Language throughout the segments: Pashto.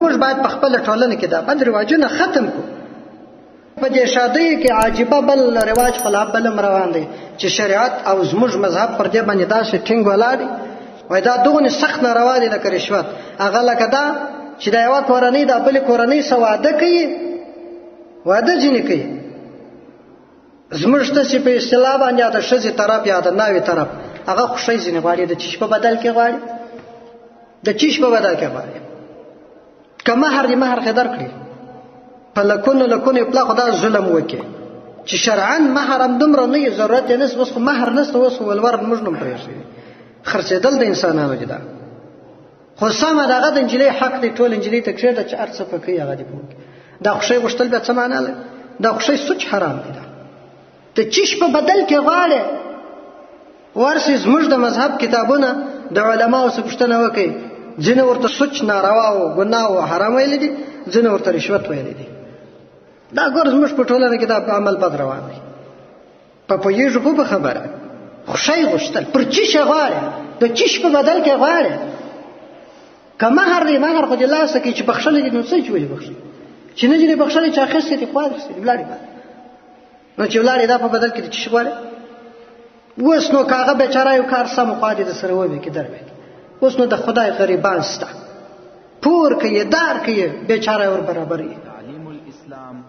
موږ باید په خپل ټولنه کې دا بد رواجونه ختم کړو. په دې شادۍ کې عجیبه بل رواج خلاف بل روان دی چې شریعت او زموږ مذهب پر دې باندې داسې ټینګ ولاړ دي وای دا دغه سخت ناروا دي لکه رشوت. هغه لکه دا چې دا یو کورنۍ د بل کورنۍ سره واده کوي، واده ځینې کوي. زموږ ته چې په اصطلاح باندې د ښځې طرف یا د ناوې طرف هغه خوشۍ ځینې غواړي د چیش په بدل کې غواړي، د چیش په بدل کې غواړي. که مهر دې مهر خې درکړي په لکونو پلا خدا ظلم وکړي چې شرعاً مهر هم دومره نه وي، ضرورت یې نشته. اوس خو مهر نشته، اوس ولور موږ نه پرېږدي. خرڅېدل د انسانانو دي دا خو سمه د هغه د نجلۍ حق دی. ټول نجلۍ ته کښېږده چې هر څه په کوي هغه دې پوکړي. دا خوشۍ غوښتل بیا څه معنا لري؟ دا خوشۍ سوچ حرام دی. دا د چیش په بدل کې غواړي. ورسې زموږ د مذهب کتابونه د علماو څخه پوښتنه وکړي، ځینې ورته سوچ ناروا او ګناه او حرام ویلي دي، ځینې ورته رشوت ویلي دي. دا ګور زموږ په ټولنه کې دا عمل بد روان دی. په پوهېږو خو په خبره خوشۍ غوښتل پر چیش غواړي، د چیش په بدل کې غواړي. که مهر دی مهر خو دې لاسه کې چې بخښلی دي نو څه چې ولې بخښي چې نه دې بخښلی چې اخیستی دې خو اخیستی دې ولاړې نو چې ولاړې دا په بدل کې د چیش غواړي. اوس نو که هغه بیچاره یو کار سم خوا دې د سره ووي کې در وي. اوس نو د خدای غریبان سته، پور کوي دار کوي، بیچاره ور برابر وي.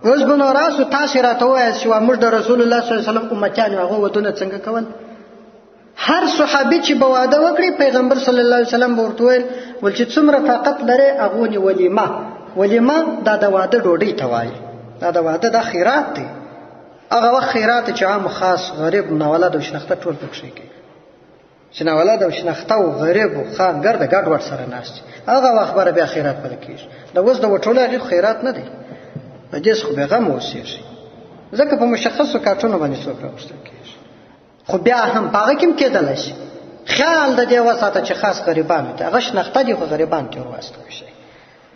اوس به نو راسو تاسې راته ووایاست چې موږ د رسول الله صلی الله علیه وسلم امتیان یو، هغه ودونه څنګه کول؟ هر صحابي چې به واده وکړي پیغمبر صلی الله علیه وسلم به ورته ویل چې څومره طاقت لري هغه ونې ولیمه دا د واده ډوډۍ ته وایي. دا د واده دا خیرات دی. هغه وخت خیرات چې عام خاص غریب ناولد او شنخته ټول پکښې کوي. چې ناولد او شنخته او غریب او خان ګرده ګډ وډ سره ناست هغه وخت به بیا خیرات پیدا کېږي. دا اوس د وټولو هغې خیرات نه دی. په دې خو بېغمه اوسېږي ځکه په مشخصو کارټونو باندې څوک راوستل کېږي. خو بیا هم په هغه کې هم کېدلی شي خیال د دې وساته چې خاص غریبانو ته هغه شنخته دي خو غریبانو ته ورواستوی شي.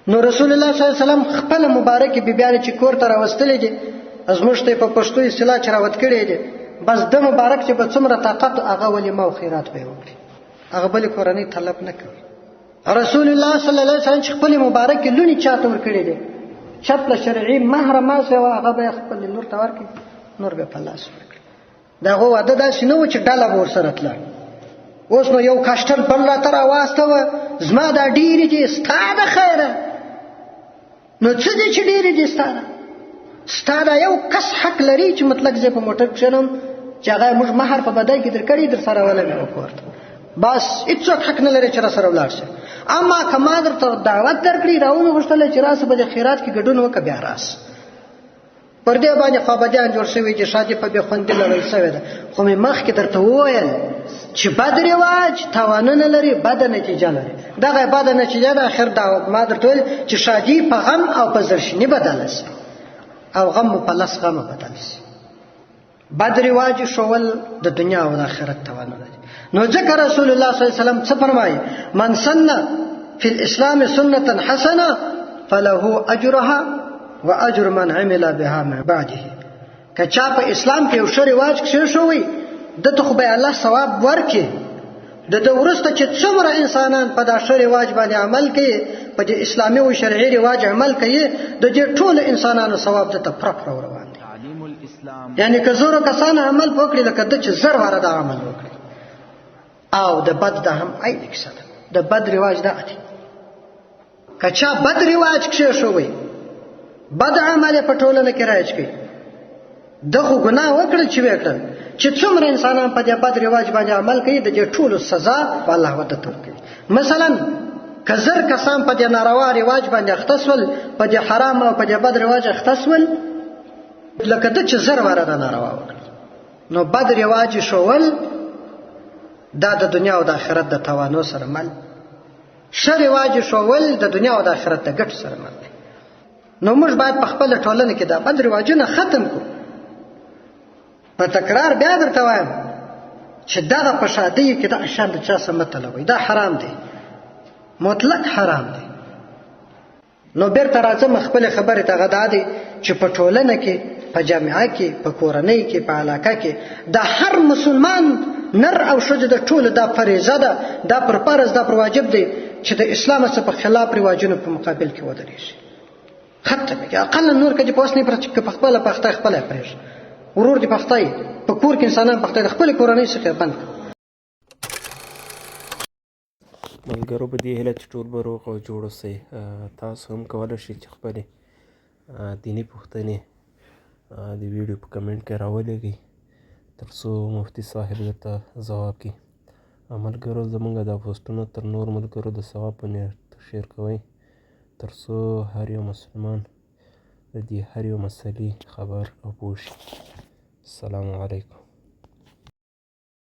نو رسول الله صلی الله علیه وسلم خپله مبارکې بیبیانې چې کور ته راوستلې دي زموږ ته یې په پښتو اصطلاح چې راوت کړی دي بس د مبارک چې به څومره طاقت هغه ولیمه او خیرات به یې وکړي. هغه بلې کورنۍ طلب نه کوي. رسول الله صلی الله علیه وسلم چې خپلې مبارکې لوڼې چاته ورکړې دي چپله شرعي مهره ماسه وه هغه به یې خپلې لور ته ورکړي، نور به په لاس ورکړي. د هغه واده داسې نه و چې ډله به ورسره تله. اوس نو یو کاشټر بل راته راواستوه زما دا ډېرې دي ستا د خیره. نو څه دي چې ډېرې دي ستا دا یو کس حق لري چې مطلق زه په موټر کښېنم چې هغه موږ مهر په بدل کې درکړي در سره ولګوه کور ته، بس هېڅوک حق نه لري چې را سره ولاړ شي. اما که ما درته دعوت درکړي راونه غوښتلی چې راسه به د خیرات کې ګډون وکړه بیا راسه. پر دې باندې خوابدیان جوړ شوي چې شادي په بې خوندي لړۍ شوې ده. خو مې مخکې درته وویل چې بد رواج تاوانونه لري، بده نتیجه لري. دغه بده نتیجه د اخر دا ما درته ویل چې شادي په غم او په زرشني بدله شي او غم په لس غمه بدل شي. بد رواج ښوول د دنیا او د آخرت تاوانونه لري. نو ځکه رسول الله صلی الله علیه وسلم څه فرمایي؟ من سن فی الاسلام سنة حسنه فله اجرها واجر من عمل بها من بعده. که چا په اسلام کې یو ښه رواج کېښوی دته خو به الله ثواب ورکړي. د ده وروسته چې څومره انسانان په دا ښه رواج باندې عمل کوي، په دې اسلامي او شرعي رواج عمل کوي، د دې ټولو انسانانو ثواب دته پوره روان دی. یعنی که زرو کسان عمل وکړي لکه ده چې زر واره دا عمل وکړي. او د بد دا هم عین کیسه ده. د بد رواج دا دی که چا بد رواج کېښوی بد عمل په ټولنه کې رایج کړي ده خو ګناه وکړل چې ویې کړل چې څومره انسانان په دې بد رواج باندې عمل کوي د دې ټولو سزا به الله ورته ورکوي. مثلا که زر کسان په دې ناروا رواج باندې اخته سول، په دې حرام او په دې بد رواج اخته سول لکه ده چې زر واره دا ناروا وکړل. نو بد رواج ښوول دا د دنیا او د آخرت د تاوانو سره مل، ښه رواج ښوول د دنیا او د آخرت د ګټو سره مل دی. نو موږ باید په خپله ټولنه کې دا بد رواجونه ختم کړو. په تکرار بیا درته وایم چې دغه په شادیو کې دغه شان د چا سره مه تلوئ، دا حرام دی، مطلق حرام دی. نو بیرته راځم خپلې خبرې ته. هغه دا دی چې په ټولنه کې، په جامعه کې، په کورنۍ کې، په علاقه کې د هر مسلمان نر او ښځه د ټولو دا فریضه ده، دا پر فرض، دا پر واجب دی چې د اسلام څخه په خلاف رواجونو په مقابل کې ودرېږي. ختم کې اقل نور کدي پوس نه پر چې په خپل پخته خپل پرېږ ورور دي پختای په کور کې انسانان پخته خپل کورنۍ څخه بند. ملګرو په دې هیله چې ټول به روغ او جوړ اوسئ. تاسو هم کولی شئ چې خپلې دیني پوښتنې د ویډیو په کمنټ کې راولېږئ تر څو مفتي صاحب درته ځواب کړي. ملګرو زموږ دا پوسټونه تر نور ملګرو د ثواب په نیت شیر کوئ تر څو هر یو مسلمان د دې هر یو مسلې خبر او پوه شي. السلام علیکم.